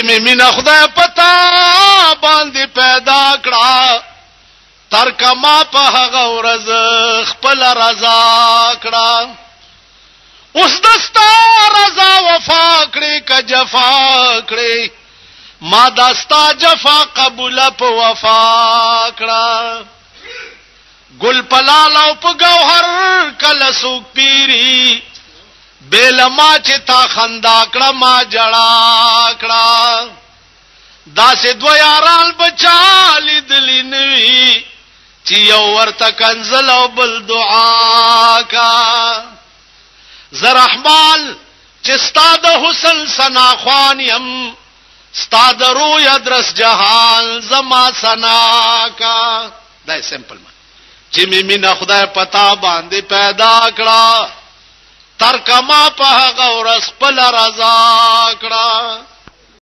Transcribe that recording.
می مینا خدای پتا باندې پیدا کړه ترک ما په هغه ورځ خپل رضا کړه اوس دستا رضا وفا کړې ک جفا کړې ما دستا جفا قبول په وفا کړه ګل پلال او په گوهر کله سوک پیری بیل ما چې تا خندا کړه ما جړا کړه داسې دو یاران بچا لیدلی نوي چې یو ورته کنزل او بل دعا کا زرحمال چې ستا د حسن ثنا خوان یم ستا د روی ادرس جهان زما ثنا کا دا سمپل ما چې می مینا خدای پتا باندې پیدا کړه ترک ما په هغه ورځ خپل رضا کړه